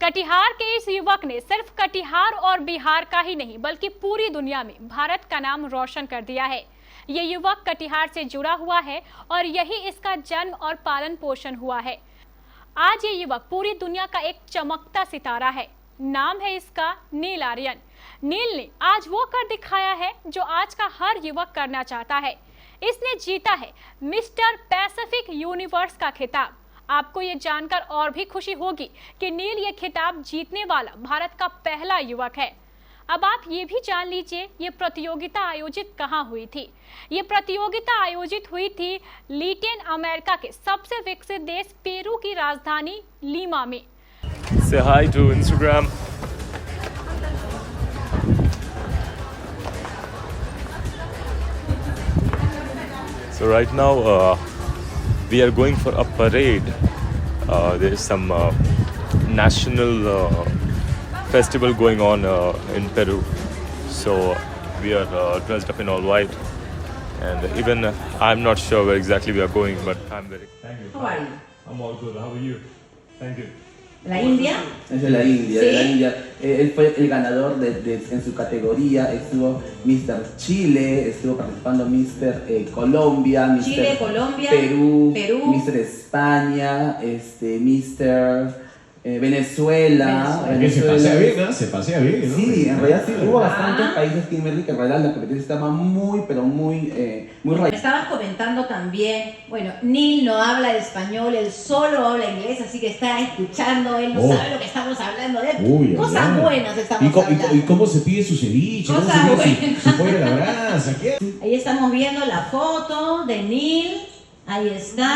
कटिहार के इस युवक ने सिर्फ कटिहार और बिहार का ही नहीं बल्कि पूरी दुनिया में भारत का नाम रोशन कर दिया है। ये युवक कटिहार से जुड़ा हुआ है और यही इसका जन्म और पालन पोषण हुआ है। आज ये युवक पूरी दुनिया का एक चमकता सितारा है। नाम है इसका नील आर्यन। नील ने आज वो कर दिखाया है जो आज का हर युवक करना चाहता है। इसने जीता है मिस्टर पैसिफिक यूनिवर्स का खिताब। आपको ये जानकर और भी खुशी होगी कि नील ये खिताब जीतने वाला भारत का पहला युवक है। अब आप ये भी जान लीजिए ये प्रतियोगिता आयोजित कहाँ हुई थी। ये प्रतियोगिता आयोजित हुई थी लैटिन अमेरिका के सबसे विकसित देश पेरू की राजधानी लीमा में। Say hi to Instagram. So right now we are going for a parade. There is some national festival going on in Peru. So we are dressed up in all white, and even I'm not sure where exactly we are going, but I'm very. Thank you. How are you? I'm all good. How are you? Thank you. ¿La India? Es de la India, ¿Sí? de la India. Él fue el ganador en su categoría, estuvo Mr. Chile, estuvo participando Mr. Colombia, Mr. Chile, Colombia, Perú, Perú. Mr. España, Mr. Venezuela. Que se pasea bien, ¿no? Se pasea bien, ¿no? Sí, en realidad sí, hubo bastantes países, Kimberly, que en realidad la competencia estaba muy, pero muy Me estabas comentando también, bueno, Neil no habla español, él solo habla inglés, así que está escuchando, él no sabe lo que estamos hablando de él. Uy, Cosas ay, ay. buenas estamos hablando. ¿Y cómo se pide su ceviche? ¿Cómo Cosas se pide buenas. su pollo a la brasa? ¿Qué? Ahí estamos viendo la foto de Neil, ahí está.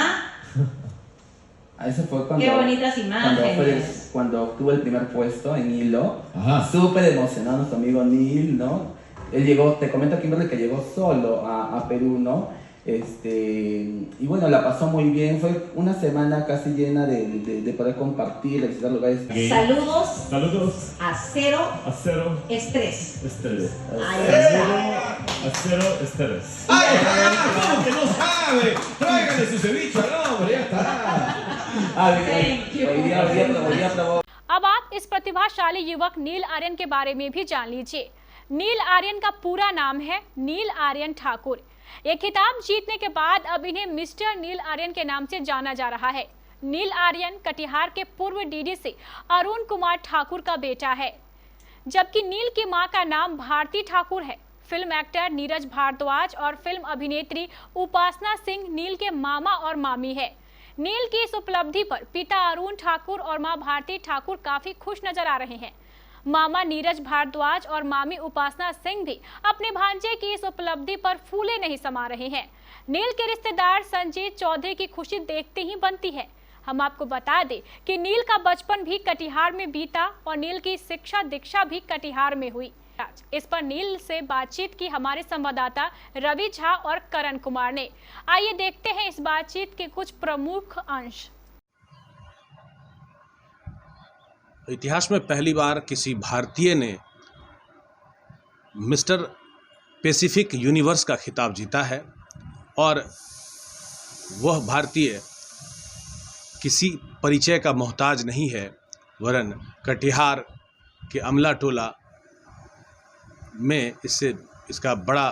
Eso fue cuando, Qué bonitas imágenes. cuando obtuvo el primer puesto en Hilo. Ajá. Súper emocionado nuestro amigo Neil, ¿no? Él llegó, te comento Kimberly que llegó solo a Perú, ¿no? Y bueno, la pasó muy bien. Fue una semana casi llena de poder compartir, de visitar lugares. Saludos Saludos a Cero a Cero Estrés. Estrés. Ahí está. A Cero Estrés. ¡Ay, ¿cómo que no sabe? Tráigale su ceviche al hombre, ya está. Thank you. Hoy día probó. अब आप इस प्रतिभाशाली युवक नील आर्यन के बारे में भी जान लीजिए। नील आर्यन का पूरा नाम है नील आर्यन ठाकुर। ये खिताब जीतने के बाद अब इन्हें मिस्टर नील आर्यन के नाम से जाना जा रहा है। नील आर्यन कटिहार के पूर्व डीडीसी अरुण कुमार ठाकुर का बेटा है, जबकि नील की मां का नाम भारती ठाकुर है। फिल्म एक्टर नीरज भारद्वाज और फिल्म अभिनेत्री उपासना सिंह नील के मामा और मामी है। नील की इस उपलब्धि पर पिता अरुण ठाकुर और मां भारती ठाकुर काफी खुश नजर आ रहे हैं। मामा नीरज भारद्वाज और मामी उपासना सिंह भी अपने भांजे की इस उपलब्धि पर फूले नहीं समा रहे हैं। नील के रिश्तेदार संजीत चौधरी की खुशी देखते ही बनती है। हम आपको बता दें कि नील का बचपन भी कटिहार में बीता और नील की शिक्षा दीक्षा भी कटिहार में हुई। इस पर नील से बातचीत की हमारे संवाददाता रवि झा और करण कुमार ने। आइए देखते हैं इस बातचीत के कुछ प्रमुख अंश। इतिहास में पहली बार किसी भारतीय ने मिस्टर पैसिफिक यूनिवर्स का खिताब जीता है और वह भारतीय किसी परिचय का मोहताज नहीं है, वरन कटिहार के अमला टोला में इसका बड़ा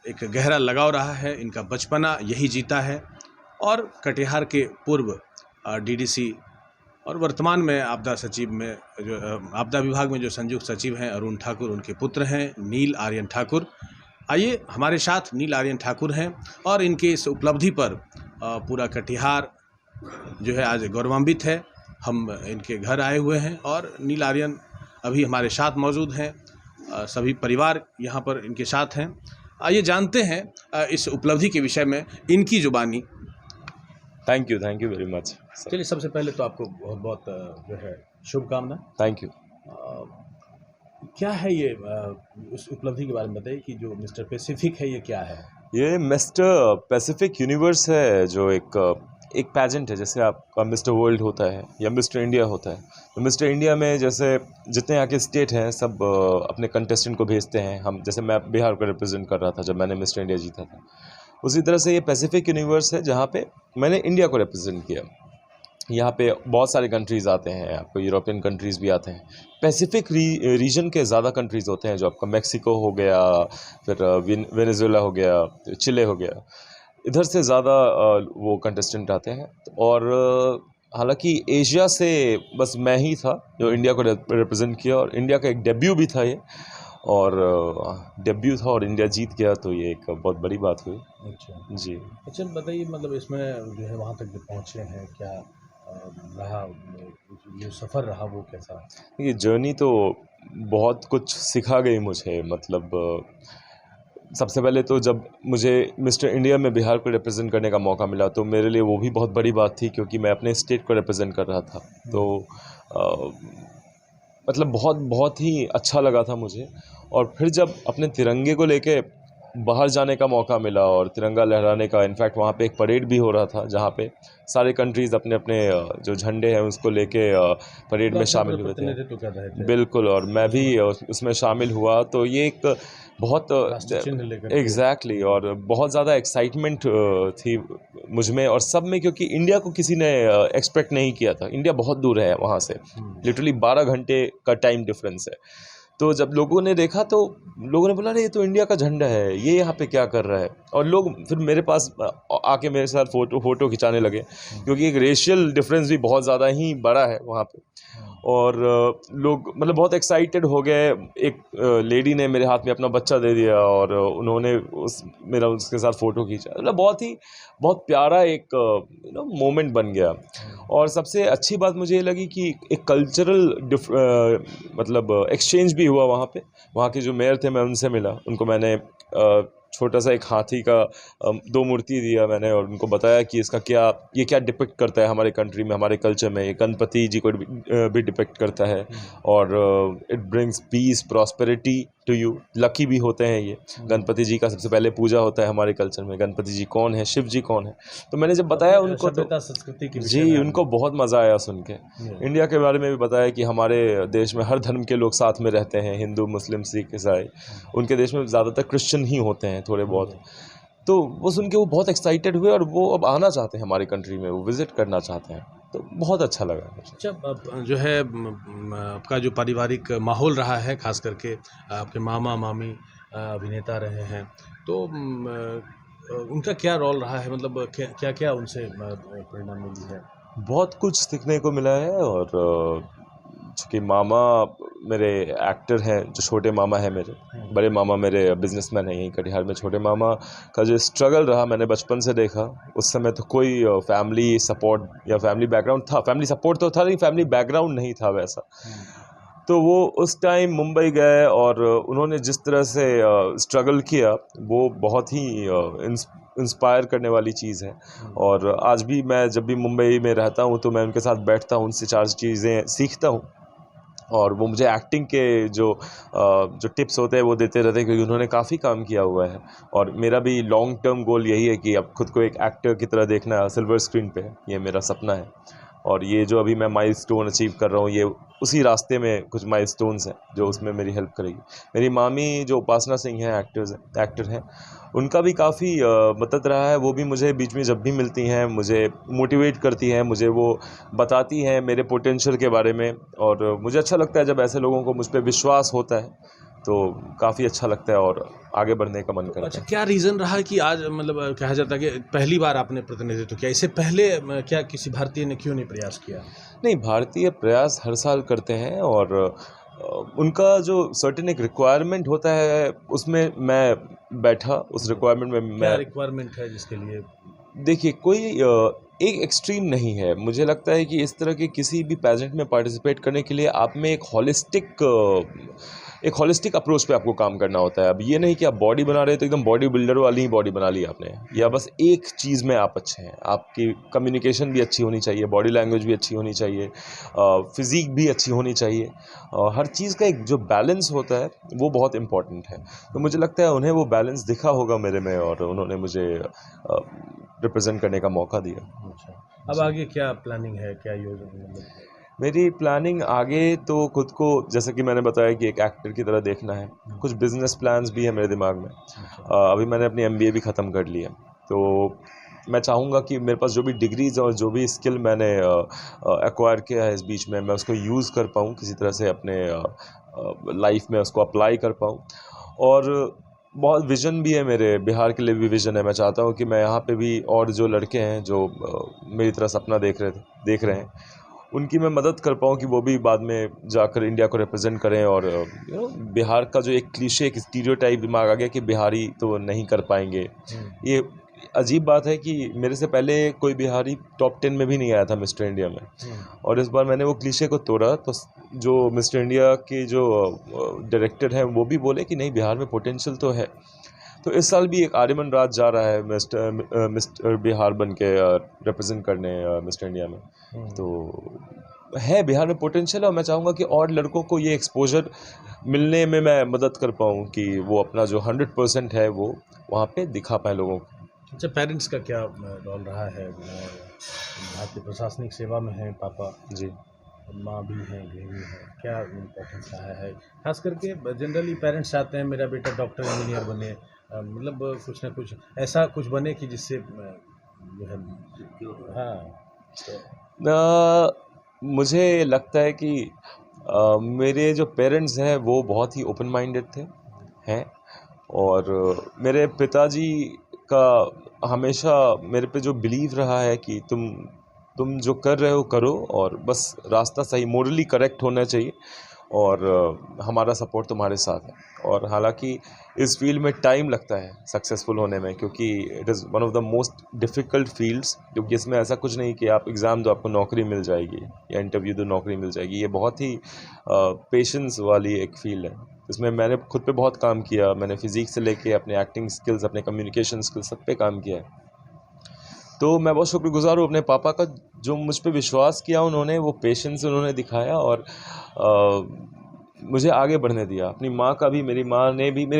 एक गहरा लगाव रहा है। इनका बचपना यही जीता है और कटिहार के पूर्व डीडीसी और वर्तमान में आपदा सचिव में जो आपदा विभाग में जो संयुक्त सचिव हैं अरुण ठाकुर, उनके पुत्र हैं नील आर्यन ठाकुर। आइए हमारे साथ नील आर्यन ठाकुर हैं और इनके इस उपलब्धि पर पूरा कटिहार जो है आज गौरवान्वित है। हम इनके घर आए हुए हैं और नील आर्यन अभी हमारे साथ मौजूद हैं। सभी परिवार यहाँ पर इनके साथ हैं। आइए जानते हैं इस उपलब्धि के विषय में इनकी जुबानी। Thank you very much. चलिए सबसे पहले तो आपको बहुत बहुत जो है शुभकामना। Thank you. क्या है ये उस उपलब्धि के बारे में बताइए कि जो मिस्टर पैसिफिक है ये क्या है? ये मिस्टर पैसिफिक यूनिवर्स है, जो एक पैजेंट है। जैसे आपका मिस्टर वर्ल्ड होता है या मिस्टर इंडिया होता है, तो मिस्टर इंडिया में जैसे जितने यहाँ के स्टेट हैं सब अपने कंटेस्टेंट को भेजते हैं। हम जैसे मैं बिहार को रिप्रेजेंट कर रहा था जब मैंने मिस्टर इंडिया जीता था, उसी तरह से ये पैसिफिक यूनिवर्स है जहाँ पे मैंने इंडिया को रिप्रेजेंट किया। यहाँ पे बहुत सारे कंट्रीज़ आते हैं, आपको यूरोपियन कंट्रीज़ भी आते हैं, पैसिफिक रीजन के ज़्यादा कंट्रीज़ होते हैं, जो आपका मेक्सिको हो गया, फिर वेनेजुएला हो गया, चिले हो गया, इधर से ज़्यादा वो कंटेस्टेंट आते हैं। और हालांकि एशिया से बस मैं ही था जो इंडिया को रिप्रेजेंट किया, और इंडिया का एक डेब्यू भी था ये, और डेब्यू था और इंडिया जीत गया, तो ये एक बहुत बड़ी बात हुई। अच्छा जी। अच्छा, बताइए मतलब इसमें जो है वहाँ तक जो पहुँचे हैं, क्या रहा जो सफ़र रहा वो कैसा? ये जर्नी तो बहुत कुछ सिखा गई मुझे, मतलब सबसे पहले तो जब मुझे मिस्टर इंडिया में बिहार को रिप्रेजेंट करने का मौका मिला, तो मेरे लिए वो भी बहुत बड़ी बात थी, क्योंकि मैं अपने स्टेट को रिप्रेजेंट कर रहा था। तो मतलब बहुत ही अच्छा लगा था मुझे। और फिर जब अपने तिरंगे को लेके बाहर जाने का मौका मिला और तिरंगा लहराने का, इनफैक्ट वहाँ पे एक परेड भी हो रहा था, जहाँ पे सारे कंट्रीज़ अपने अपने जो झंडे हैं उसको लेके परेड में शामिल हुए थे। प्रतिनिधित्व कर रहे थे। बिल्कुल, और मैं भी उसमें शामिल हुआ, तो ये एक बहुत राष्ट्रीय चिन्ह लेकर। एग्जैक्टली, और बहुत ज़्यादा एक्साइटमेंट थी मुझ में और सब में, क्योंकि इंडिया को किसी ने एक्सपेक्ट नहीं किया था। इंडिया बहुत दूर है वहाँ से, लिटरली 12 घंटे का टाइम डिफरेंस है। तो जब लोगों ने देखा तो लोगों ने बोला, अरे ये तो इंडिया का झंडा है, ये यहाँ पे क्या कर रहा है। और लोग फिर मेरे पास आके मेरे साथ फ़ोटो खिंचाने लगे, क्योंकि एक रेशियल डिफरेंस भी बहुत ज़्यादा ही बड़ा है वहाँ पे। और लोग मतलब बहुत एक्साइटेड हो गए। एक लेडी ने मेरे हाथ में अपना बच्चा दे दिया और उन्होंने उसके साथ फ़ोटो खींचा। मतलब बहुत प्यारा एक मोमेंट बन गया। और सबसे अच्छी बात मुझे ये लगी कि एक कल्चरल मतलब एक्सचेंज भी हुआ वहाँ पे। वहाँ के जो मेयर थे, मैं उनसे मिला, उनको मैंने छोटा सा एक हाथी का 2 मूर्ति दिया मैंने, और उनको बताया कि इसका ये क्या डिपिक्ट करता है हमारे कंट्री में, हमारे कल्चर में। ये गणपति जी को भी डिपिक्ट करता है, और it brings peace, prosperity to you. Lucky भी होते हैं ये। गणपति जी का सबसे पहले पूजा होता है हमारे कल्चर में। गणपति जी कौन है, शिव जी कौन है। तो मैंने जब बताया उनको, तो संस्कृति की जी उनको बहुत मज़ा आया सुन के। इंडिया के बारे में भी बताया कि हमारे देश में हर धर्म के लोग साथ में रहते हैं, हिंदू, मुस्लिम, सिख, ईसाई। उनके देश में ज़्यादातर क्रिश्चियन ही होते हैं थोड़े बहुत। तो वो सुन के वो बहुत एक्साइटेड हुए, और वो अब आना चाहते हैं हमारी कंट्री में, वो विज़िट करना चाहते हैं। तो बहुत अच्छा लगा मुझे। अच्छा, अब जो है आपका जो पारिवारिक माहौल रहा है, खास करके आपके मामा मामी अभिनेता रहे हैं, तो उनका क्या रोल रहा है, मतलब क्या क्या उनसे प्रेरणा मिली है? बहुत कुछ सीखने को मिला है। और चूँकि मामा मेरे एक्टर हैं, जो छोटे मामा हैं मेरे, बड़े मामा मेरे बिजनेसमैन हैं यहीं कटिहार में। छोटे मामा का जो स्ट्रगल रहा मैंने बचपन से देखा। उस समय तो कोई फैमिली सपोर्ट या फैमिली बैकग्राउंड था, फैमिली सपोर्ट तो था, लेकिन फैमिली बैकग्राउंड नहीं था वैसा। तो वो उस टाइम मुंबई गए, और उन्होंने जिस तरह से स्ट्रगल किया, वो बहुत ही इंस्पायर करने वाली चीज़ है। और आज भी मैं जब भी मुंबई में रहता हूँ, तो मैं उनके साथ बैठता हूँ, उनसे 4 चीज़ें सीखता हूँ। और वो मुझे एक्टिंग के जो टिप्स होते हैं वो देते रहते हैं, क्योंकि उन्होंने काफ़ी काम किया हुआ है। और मेरा भी लॉन्ग टर्म गोल यही है कि अब खुद को एक एक्टर की तरह देखना सिल्वर स्क्रीन पे, ये मेरा सपना है। और ये जो अभी मैं माइलस्टोन अचीव कर रहा हूँ, ये उसी रास्ते में कुछ माइलस्टोन्स हैं जो उसमें मेरी हेल्प करेगी। मेरी मामी जो उपासना सिंह हैं, एक्टर हैं, उनका भी काफ़ी मदद रहा है। वो भी मुझे बीच में जब भी मिलती हैं, मुझे मोटिवेट करती हैं, मुझे वो बताती हैं मेरे पोटेंशियल के बारे में। और मुझे अच्छा लगता है जब ऐसे लोगों को मुझ पर विश्वास होता है, तो काफ़ी अच्छा लगता है और आगे बढ़ने का मन करता है। अच्छा, क्या रीज़न रहा कि आज मतलब कहा जाता है कि पहली बार आपने प्रतिनिधित्व किया? इससे पहले क्या किसी भारतीय ने क्यों नहीं प्रयास किया? नहीं, भारतीय प्रयास हर साल करते हैं, और उनका जो सर्टेन एक रिक्वायरमेंट होता है, उसमें मैं बैठा। उस रिक्वायरमेंट में क्या मैं, रिक्वायरमेंट है जिसके लिए? देखिए, कोई एक एक्सट्रीम नहीं है। मुझे लगता है कि इस तरह के किसी भी पेजेंट में पार्टिसिपेट करने के लिए आप में एक होलिस्टिक अप्रोच पे आपको काम करना होता है। अब ये नहीं कि आप बॉडी बना रहे हो तो एकदम बॉडी बिल्डर वाली ही बॉडी बना ली आपने, या बस एक चीज़ में आप अच्छे हैं। आपकी कम्युनिकेशन भी अच्छी होनी चाहिए, बॉडी लैंग्वेज भी अच्छी होनी चाहिए, फिज़िक भी अच्छी होनी चाहिए। हर चीज़ का एक जो बैलेंस होता है वो बहुत इम्पॉर्टेंट है। तो मुझे लगता है उन्हें वो बैलेंस दिखा होगा मेरे में, और उन्होंने मुझे रिप्रेजेंट करने का मौका दिया। अच्छा, अब आगे क्या प्लानिंग है, क्या योजना? मेरी प्लानिंग आगे तो खुद को, जैसे कि मैंने बताया कि एक एक्टर की तरह देखना है। कुछ बिजनेस प्लान्स भी है मेरे दिमाग में। अभी मैंने अपनी MBA भी ख़त्म कर लिया, तो मैं चाहूँगा कि मेरे पास जो भी डिग्रीज़ और जो भी स्किल मैंने एक्वायर किया है इस बीच में, मैं उसको यूज़ कर पाऊँ किसी तरह से अपने लाइफ में उसको अप्लाई कर पाऊँ। और बहुत विज़न भी है मेरे, बिहार के लिए भी विज़न है। मैं चाहता हूँ कि मैं यहाँ पे भी और जो लड़के हैं जो मेरी तरह सपना देख रहे हैं, उनकी मैं मदद कर पाऊँ कि वो भी बाद में जाकर इंडिया को रिप्रेजेंट करें। और बिहार का जो एक क्लीशे, एक स्टीरियोटाइप दिमाग आ गया कि बिहारी तो नहीं कर पाएंगे। ये अजीब बात है कि मेरे से पहले कोई बिहारी टॉप 10 में भी नहीं आया था मिस्टर इंडिया में, और इस बार मैंने वो क्लीशे को तोड़ा। तो जो मिस्टर इंडिया के जो डायरेक्टर हैं वो भी बोले कि नहीं, बिहार में पोटेंशियल तो है। तो इस साल भी एक आर्यमन राज जा रहा है मिस्टर बिहार बन के रिप्रेजेंट करने मिस्टर इंडिया में। तो है बिहार में पोटेंशियल, और मैं चाहूँगा कि और लड़कों को ये एक्सपोजर मिलने में मैं मदद कर पाऊँ कि वो अपना जो 100% है वो वहाँ पे दिखा पाए लोगों को। अच्छा, पेरेंट्स का क्या रोल रहा है? आपकी प्रशासनिक सेवा में हैं पापा जी, माँ भी हैं, गृहिणी हैं, क्या इम्पोर्टेंस रहा है? खास करके जनरली पेरेंट्स चाहते हैं मेरा बेटा डॉक्टर इंजीनियर बने, मतलब कुछ ना कुछ ऐसा कुछ बने कि जिससे जो है हाँ मुझे लगता है कि मेरे जो पेरेंट्स हैं वो बहुत ही ओपन माइंडेड हैं। और मेरे पिताजी का हमेशा मेरे पे जो बिलीव रहा है कि तुम जो कर रहे हो करो, और बस रास्ता सही, मोरली करेक्ट होना चाहिए, और हमारा सपोर्ट तुम्हारे साथ है। और हालांकि इस फील्ड में टाइम लगता है सक्सेसफुल होने में, क्योंकि it is one of the most difficult fields, क्योंकि इसमें ऐसा कुछ नहीं कि आप एग्ज़ाम दो आपको नौकरी मिल जाएगी, या इंटरव्यू दो नौकरी मिल जाएगी। ये बहुत ही पेशेंस वाली एक फील्ड है। इसमें मैंने खुद पे बहुत काम किया। मैंने फिज़िक्स से लेके अपने एक्टिंग स्किल्स, अपने कम्युनिकेशन स्किल्स, सब पे काम किया है। तो मैं बहुत शुक्रगुज़ार हूँ अपने पापा का, जो मुझ पे विश्वास किया उन्होंने, वो पेशेंस उन्होंने दिखाया और मुझे आगे बढ़ने दिया। अपनी माँ का भी, मेरी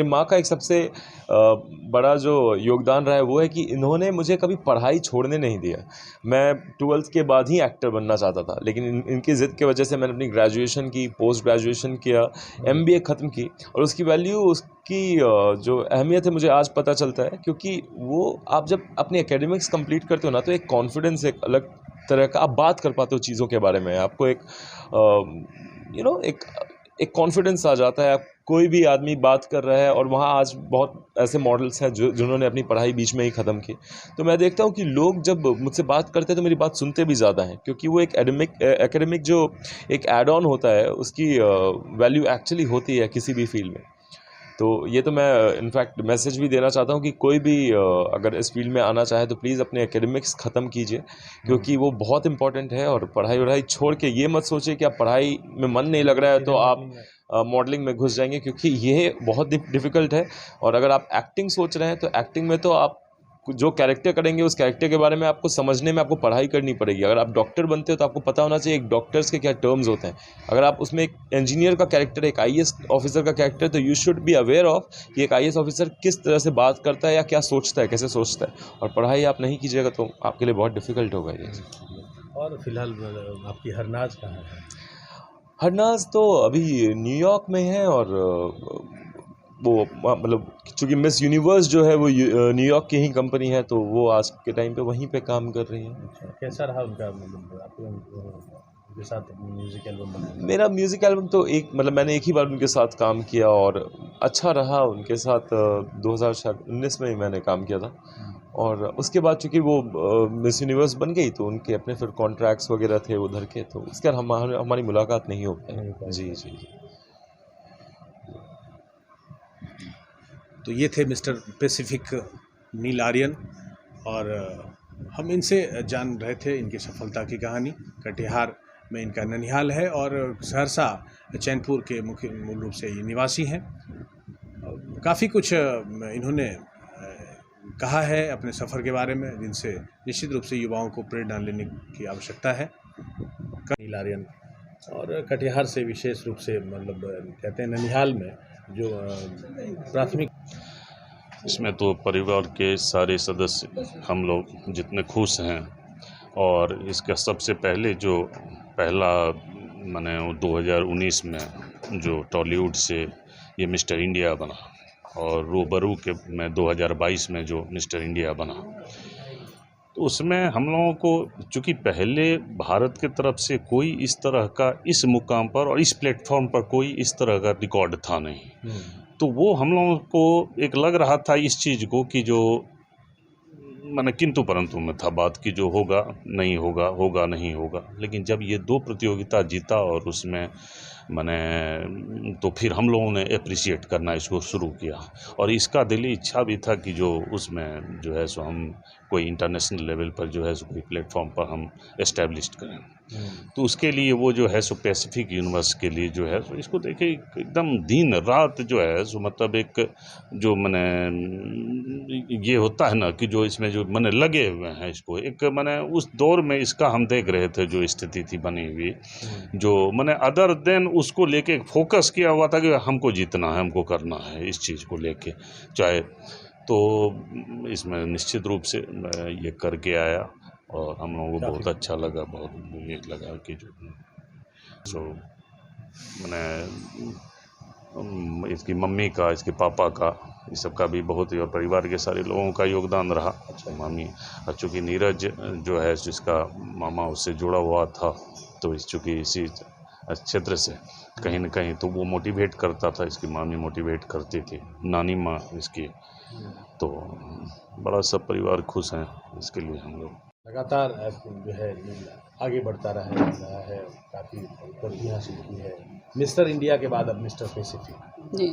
माँ का एक सबसे बड़ा जो योगदान रहा है वो है कि इन्होंने मुझे कभी पढ़ाई छोड़ने नहीं दिया। मैं 12th के बाद ही एक्टर बनना चाहता था, लेकिन इनकी ज़िद की वजह से मैंने अपनी ग्रेजुएशन की, पोस्ट ग्रेजुएशन किया, MBA ख़त्म की, और उसकी वैल्यू, उसकी जो अहमियत है मुझे आज पता चलता है। क्योंकि वो आप जब अपनी एकेडमिक्स कंप्लीट करते हो ना, तो एक कॉन्फिडेंस, एक अलग तरह का आप बात कर पाते हो चीज़ों के बारे में। आपको एक कॉन्फिडेंस आ जाता है। कोई भी आदमी बात कर रहा है, और वहाँ आज बहुत ऐसे मॉडल्स हैं जिन्होंने अपनी पढ़ाई बीच में ही ख़त्म की। तो मैं देखता हूँ कि लोग जब मुझसे बात करते हैं तो मेरी बात सुनते भी ज़्यादा हैं, क्योंकि वो एक एकेडमिक जो एक एड ऑन होता है, उसकी वैल्यू एक्चुअली होती है किसी भी फील्ड में। तो ये तो मैं इनफैक्ट मैसेज भी देना चाहता हूँ कि कोई भी अगर इस फील्ड में आना चाहे तो प्लीज़ अपने एकेडमिक्स ख़त्म कीजिए, क्योंकि वो बहुत इंपॉर्टेंट है। और पढ़ाई छोड़ के ये मत सोचिए कि आप पढ़ाई में मन नहीं लग रहा है तो आप मॉडलिंग में घुस जाएंगे, क्योंकि ये बहुत डिफ़िकल्ट है। और अगर आप एक्टिंग सोच रहे हैं तो एक्टिंग में तो आप जो कैरेक्टर करेंगे उस कैरेक्टर के बारे में आपको समझने में आपको पढ़ाई करनी पड़ेगी। अगर आप डॉक्टर बनते हो तो आपको पता होना चाहिए एक डॉक्टर्स के क्या टर्म्स होते हैं। अगर आप उसमें एक इंजीनियर का कैरेक्टर, एक IAS ऑफिसर का कैरेक्टर, तो you should be aware of कि एक IAS ऑफिसर किस तरह से बात करता है या क्या सोचता है, कैसे सोचता है। और पढ़ाई आप नहीं कीजिएगा तो आपके लिए बहुत डिफ़िकल्ट होगा ये। और फिलहाल आपकी हरनाज कहाँ है? हरनाज तो अभी न्यूयॉर्क में है, और वो मतलब चूँकि मिस यूनिवर्स जो है वो न्यूयॉर्क की ही कंपनी है, तो वो आज के टाइम पे वहीं पे काम कर रही है। अच्छा, कैसा रहा उनका, मतलब आपके उनके साथ म्यूज़िक एल्बम बनाया? मेरा म्यूज़िक एल्बम तो मैंने एक ही बार उनके साथ काम किया, और अच्छा रहा उनके साथ। 2019 में ही मैंने काम किया था, और उसके बाद चूँकि वो मिस यूनिवर्स बन गई तो उनके अपने फिर कॉन्ट्रैक्ट्स वगैरह थे उधर के, तो उसके बाद हमारी मुलाकात नहीं हो पाई। जी। तो ये थे मिस्टर पैसिफिक नील आर्यन, और हम इनसे जान रहे थे इनकी सफलता की कहानी। कटिहार में इनका ननिहाल है, और सहरसा चैनपुर के मुख्य मूल रूप से ये निवासी हैं। काफ़ी कुछ इन्होंने कहा है अपने सफ़र के बारे में, जिनसे निश्चित रूप से युवाओं को प्रेरणा लेने की आवश्यकता है। नील आर्यन और कटिहार से विशेष रूप से, मतलब कहते हैं ननिहाल में जो प्राथमिक, इसमें तो परिवार के सारे सदस्य हम लोग जितने खुश हैं। और इसका सबसे पहले जो पहला मैंने 2019 में जो टॉलीवुड से ये मिस्टर इंडिया बना, और रूबरू के में 2022 में जो मिस्टर इंडिया बना, तो उसमें हम लोगों को, चूँकि पहले भारत की तरफ से कोई इस तरह का इस मुकाम पर और इस प्लेटफॉर्म पर कोई इस तरह का रिकॉर्ड था नहीं, तो वो हम लोगों को एक लग रहा था इस चीज़ को कि जो माने किंतु परंतु में था बात कि जो होगा नहीं होगा, होगा नहीं होगा। लेकिन जब ये 2 प्रतियोगिता जीता और उसमें माने तो फिर हम लोगों ने अप्रिशिएट करना इसको शुरू किया, और इसका दिली इच्छा भी था कि जो उसमें जो है सो हम कोई इंटरनेशनल लेवल पर जो है सो कोई प्लेटफॉर्म पर हम एस्टेब्लिश करें। तो उसके लिए वो जो है सो पैसिफिक यूनिवर्स के लिए जो है सो इसको देखे एकदम दिन रात जो है सो मतलब एक जो माने ये होता है ना कि जो इसमें जो माने लगे हुए हैं इसको एक माने उस दौर में इसका हम देख रहे थे जो स्थिति थी बनी हुई, जो माने अदर देन उसको लेके फोकस किया हुआ था कि हमको जीतना है, हमको करना है इस चीज़ को लेके, चाहे तो इसमें निश्चित रूप से ये करके आया और हम लोगों को बहुत अच्छा लगा, बहुत यूनिक लगा कि जो सो मैंने इसकी मम्मी का, इसके पापा का, इस सब का भी बहुत ही, और परिवार के सारे लोगों का योगदान रहा। अच्छा मम्मी, और चूँकि नीरज जो है जिसका मामा उससे जुड़ा हुआ था, तो इस चूँकि इसी क्षेत्र से कहीं न कहीं तो वो मोटिवेट करता था, इसकी मामी मोटिवेट करती थी, नानी माँ इसकी, तो बड़ा सब परिवार खुश हैं इसके लिए। हम लोग लगातार जो है आगे बढ़ता रहा है, काफ़ी उपलब्धियाँ हासिल की है। मिस्टर इंडिया के बाद अब मिस्टर पैसिफिक। जी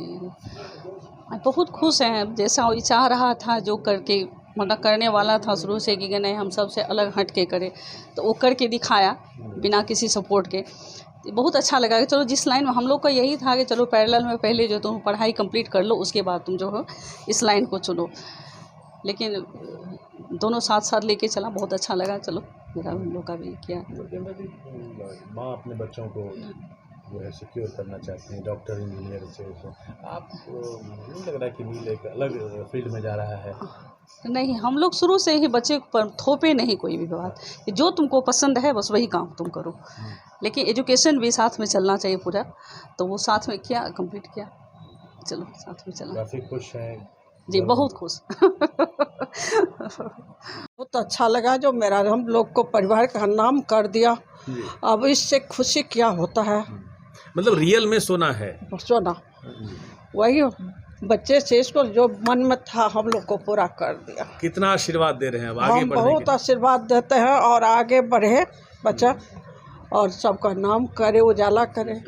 बहुत खुश हैं, जैसा वो चाह रहा था जो करके मतलब करने वाला था शुरू से कि नहीं हम सबसे अलग हट के करें, तो वो करके दिखाया बिना किसी सपोर्ट के। बहुत अच्छा लगा कि चलो जिस लाइन में हम लोग का यही था कि चलो पैरेलल में पहले जो तुम पढ़ाई कंप्लीट कर लो, उसके बाद तुम जो हो इस लाइन को चुनो, लेकिन दोनों साथ साथ लेके चला, बहुत अच्छा लगा। चलो मेरा हम लोग का भी किया। माँ अपने बच्चों को जो है सिक्योर करना चाहती हैं, डॉक्टर इंजीनियर से आप नहीं लग रहा कि नील एक अलग फील्ड में जा रहा है? नहीं, हम लोग शुरू से ही बच्चे पर थोपे नहीं कोई भी बात, जो तुमको पसंद है बस वही काम तुम करो, लेकिन एजुकेशन भी साथ में चलना चाहिए पूरा, तो वो साथ में किया, कंप्लीट किया, चलो साथ में चला। काफ़ी खुश हैं जी, बहुत खुश। बहुत अच्छा लगा जो मेरा हम लोग को परिवार का नाम कर दिया, अब इससे खुशी क्या होता है। मतलब रियल में सोना है, सोना वही बच्चे से इसको जो मन में था हम लोग को पूरा कर दिया। कितना आशीर्वाद दे रहे हैं अब आगे हम बढ़ने बहुत के? आशीर्वाद देते हैं और आगे बढ़े बच्चा और सबका नाम करे, उजाला करे।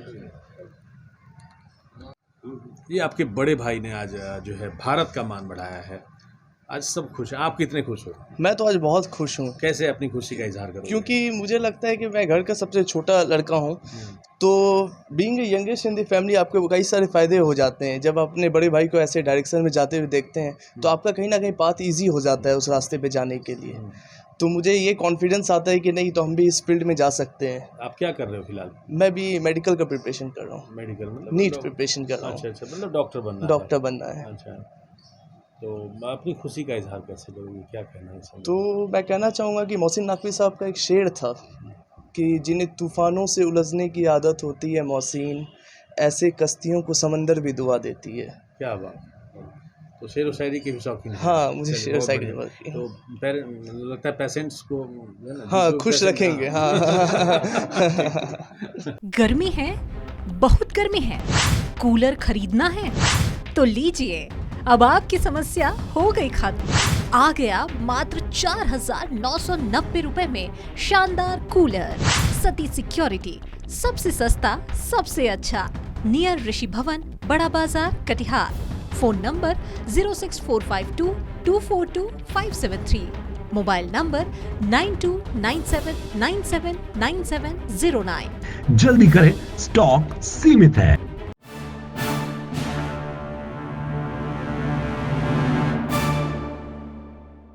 ये आपके बड़े भाई ने आज जो है भारत का मान बढ़ाया है, आज सब खुश हैं। आप कितने खुश हो? मैं तो आज बहुत खुश हूँ। कैसे अपनी खुशी का इजहार करोगे? क्योंकि मुझे लगता है कि मैं घर का सबसे छोटा लड़का हूँ, तो being youngest in the family आपके कई सारे फ़ायदे हो जाते हैं। जब अपने बड़े भाई को ऐसे डायरेक्शन में जाते हुए देखते हैं तो आपका कहीं ना कहीं पाथ ईजी हो जाता है उस रास्ते पे जाने के लिए। तो मुझे ये कॉन्फिडेंस आता है कि नहीं तो हम भी इस फील्ड में जा सकते हैं। आप क्या कर रहे हो फिलहाल? मैं भी मेडिकल का प्रिपरेशन कर रहा हूँ। मेडिकल मतलब नीट प्रिपरेशन कर रहा हूँ। अच्छा, मतलब डॉक्टर बनना है। डॉक्टर बनना है। अच्छा, तो अपनी खुशी का इजहार कैसे करोगे, क्या कहना है इसमें? तो मैं कहना चाहूँगा कि मोहसिन नकवी साहब का एक शेर था कि जिन्हें तूफ़ानों से उलझने की आदत होती है मोहसिन, ऐसे कश्तियों को समंदर भी दुआ देती है। क्या बात, तो शेर व शायरी के भी शौकीन हैं? हाँ, मुझे शेर व शायरी तो लगता है पेशेंट्स को हाँ खुश रखेंगे। हाँ गर्मी है, बहुत गर्मी है, कूलर खरीदना है तो लीजिए, अब आपकी समस्या हो गई खत्म। आ गया मात्र 4,990 रुपए में शानदार कूलर। सती सिक्योरिटी, सबसे सस्ता सबसे अच्छा, नियर ऋषि भवन, बड़ा बाजार, Katihar. Phone number 06452242573, mobile number 9297979709। जल्दी करें, स्टॉक सीमित है।